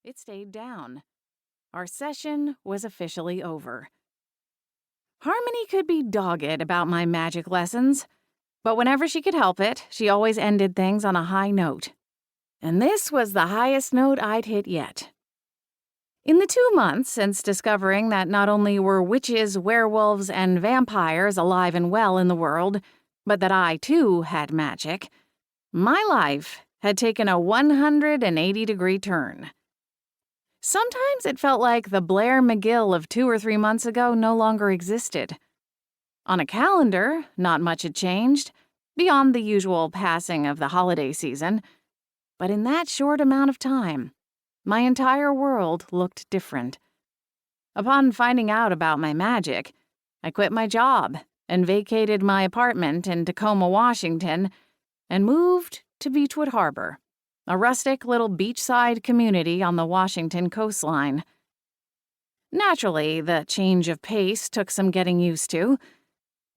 it stayed down. Our session was officially over. Harmony could be dogged about my magic lessons, but whenever she could help it, she always ended things on a high note. And this was the highest note I'd hit yet. In the 2 months since discovering that not only were witches, werewolves, and vampires alive and well in the world, but that I, too, had magic, my life had taken a 180-degree turn. Sometimes it felt like the Blair McGill of 2 or 3 months ago no longer existed. On a calendar, not much had changed, beyond the usual passing of the holiday season. But in that short amount of time, my entire world looked different. Upon finding out about my magic, I quit my job and vacated my apartment in Tacoma, Washington, and moved to Beechwood Harbor, a rustic little beachside community on the Washington coastline. Naturally, the change of pace took some getting used to.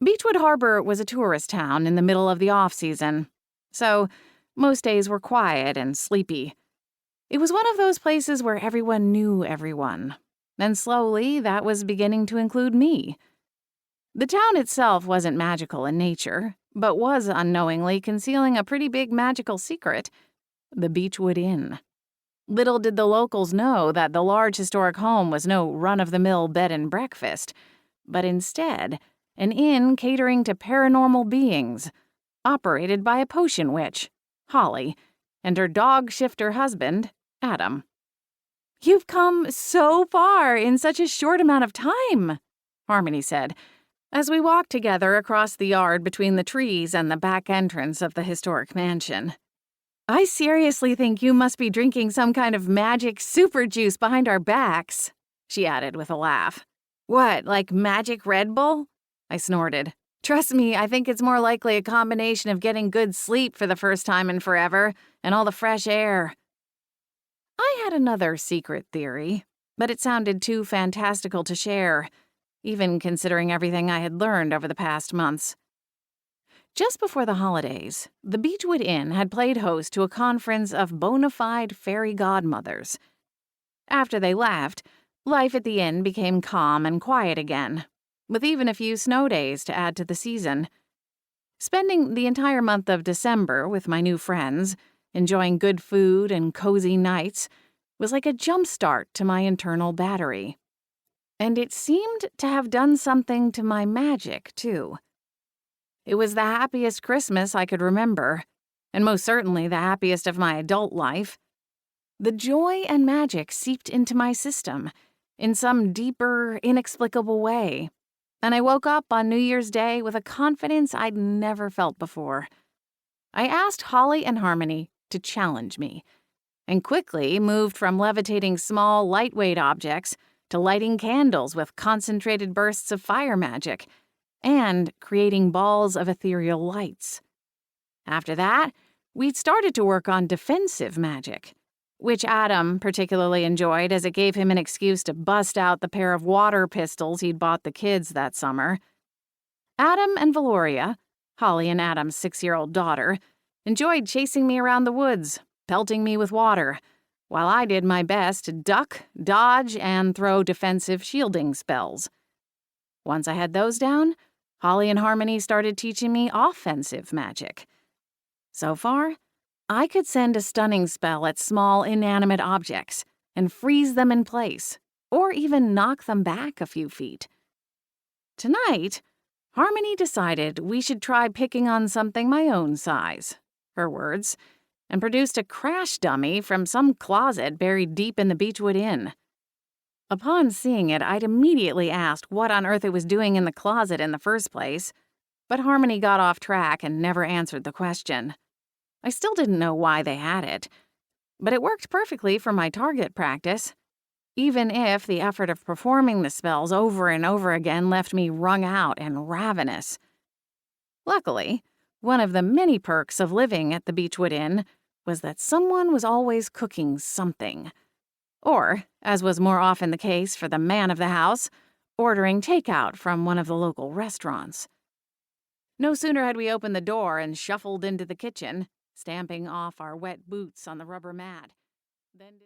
Beechwood Harbor was a tourist town in the middle of the off-season, so most days were quiet and sleepy. It was one of those places where everyone knew everyone, and slowly that was beginning to include me. The town itself wasn't magical in nature, but was unknowingly concealing a pretty big magical secret: the Beechwood Inn. Little did the locals know that the large historic home was no run-of-the-mill bed and breakfast, but instead an inn catering to paranormal beings, operated by a potion witch, Holly, and her dog-shifter husband, Adam. "You've come so far in such a short amount of time," Harmony said, as we walked together across the yard between the trees and the back entrance of the historic mansion. "I seriously think you must be drinking some kind of magic super juice behind our backs," she added with a laugh. "What, like magic Red Bull?" I snorted. "Trust me, I think it's more likely a combination of getting good sleep for the first time in forever and all the fresh air." I had another secret theory, but it sounded too fantastical to share, even considering everything I had learned over the past months. Just before the holidays, the Beechwood Inn had played host to a conference of bona fide fairy godmothers. After they left, life at the inn became calm and quiet again, with even a few snow days to add to the season. Spending the entire month of December with my new friends, enjoying good food and cozy nights, was like a jump start to my internal battery. And it seemed to have done something to my magic, too. It was the happiest Christmas I could remember, and most certainly the happiest of my adult life. The joy and magic seeped into my system in some deeper, inexplicable way, and I woke up on New Year's Day with a confidence I'd never felt before. I asked Holly and Harmony to challenge me, and quickly moved from levitating small, lightweight objects to lighting candles with concentrated bursts of fire magic, and creating balls of ethereal lights. After that, we'd started to work on defensive magic, which Adam particularly enjoyed as it gave him an excuse to bust out the pair of water pistols he'd bought the kids that summer. Adam and Valoria, Holly and Adam's 6-year-old daughter, enjoyed chasing me around the woods, pelting me with water, while I did my best to duck, dodge, and throw defensive shielding spells. Once I had those down, Holly and Harmony started teaching me offensive magic. So far, I could send a stunning spell at small, inanimate objects and freeze them in place, or even knock them back a few feet. Tonight, Harmony decided we should try picking on something my own size, her words, and produced a crash dummy from some closet buried deep in the Beechwood Inn. Upon seeing it, I'd immediately asked what on earth it was doing in the closet in the first place, but Harmony got off track and never answered the question. I still didn't know why they had it, but it worked perfectly for my target practice, even if the effort of performing the spells over and over again left me wrung out and ravenous. Luckily, one of the many perks of living at the Beechwood Inn was that someone was always cooking something. Or, as was more often the case for the man of the house, ordering takeout from one of the local restaurants. No sooner had we opened the door and shuffled into the kitchen, stamping off our wet boots on the rubber mat, than did